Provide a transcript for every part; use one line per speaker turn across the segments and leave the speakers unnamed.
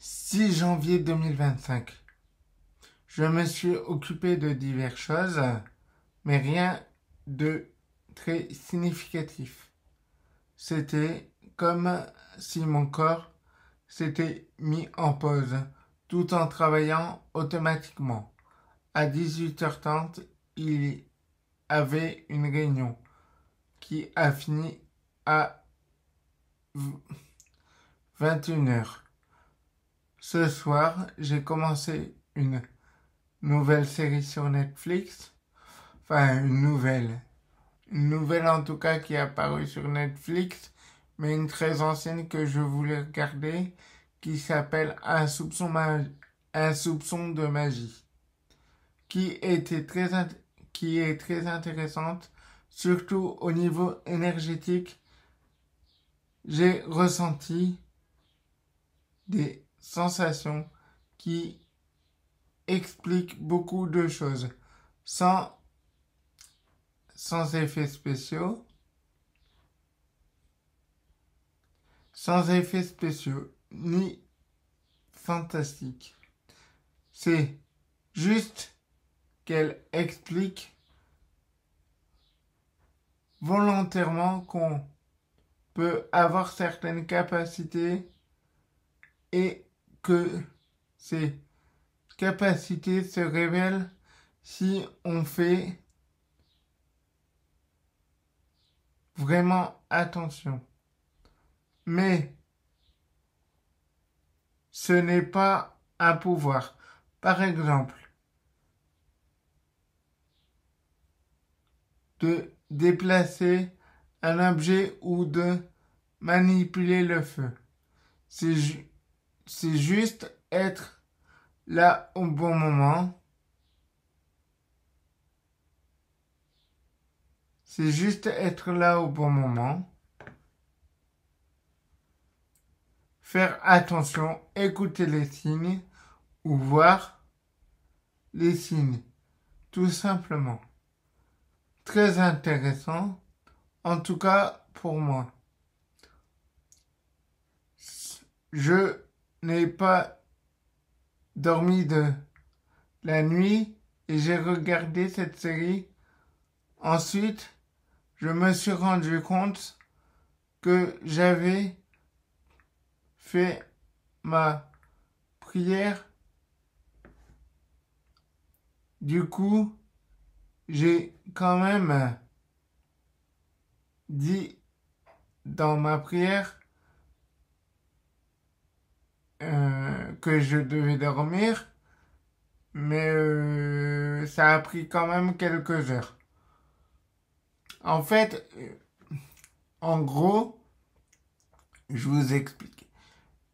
6 janvier 2025. Je me suis occupé de diverses choses, mais rien de très significatif. C'était comme si mon corps s'était mis en pause, tout en travaillant automatiquement. À 18h30, il y avait une réunion qui a fini à 21h. Ce soir, j'ai commencé une nouvelle série sur Netflix. Enfin, une nouvelle. Une nouvelle en tout cas qui est apparue sur Netflix, mais une très ancienne que je voulais regarder, qui s'appelle Un soupçon de magie, qui est très intéressante, surtout au niveau énergétique. J'ai ressenti des sensations qui expliquent beaucoup de choses sans effets spéciaux, ni fantastiques. C'est juste qu'elle explique volontairement qu'on peut avoir certaines capacités et que ces capacités se révèlent si on fait vraiment attention. Mais ce n'est pas un pouvoir. Par exemple, de déplacer un objet ou de manipuler le feu. C'est juste être là au bon moment. C'est juste être là au bon moment. Faire attention, écouter les signes ou voir les signes. Tout simplement. Très intéressant, en tout cas pour moi. Je n'ai pas dormi de la nuit et j'ai regardé cette série. Ensuite, je me suis rendu compte que j'avais fait ma prière. Du coup, j'ai quand même dit dans ma prière que je devais dormir, mais ça a pris quand même quelques heures. En fait, en gros, je vous explique.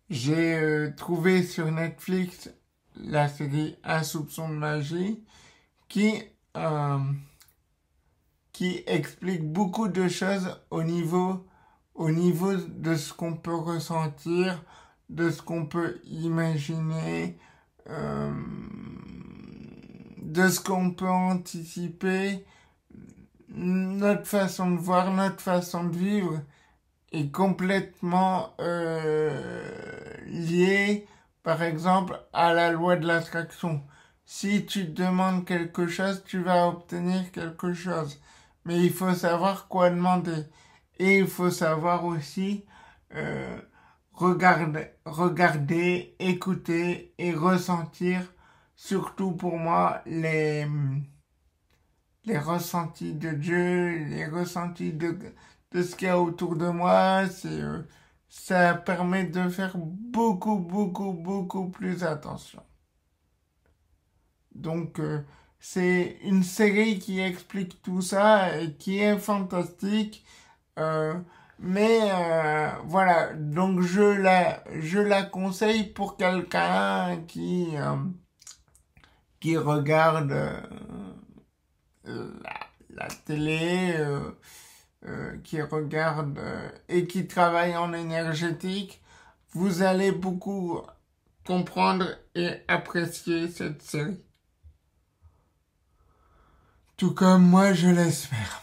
J'ai trouvé sur Netflix la série Un soupçon de magie qui explique beaucoup de choses au niveau de ce qu'on peut ressentir, de ce qu'on peut imaginer, de ce qu'on peut anticiper. Notre façon de voir, notre façon de vivre est complètement liée, par exemple, à la loi de l'attraction. Si tu te demandes quelque chose, tu vas obtenir quelque chose. Mais il faut savoir quoi demander. Et il faut savoir aussi regarder, écouter et ressentir, surtout pour moi, les ressentis de Dieu, les ressentis de ce qu'il y a autour de moi. Ça permet de faire beaucoup plus attention. Donc, c'est une série qui explique tout ça et qui est fantastique. Mais voilà, donc je la conseille pour quelqu'un qui regarde la télé, qui regarde et qui travaille en énergétique. Vous allez beaucoup comprendre et apprécier cette série. Tout comme moi, je l'espère.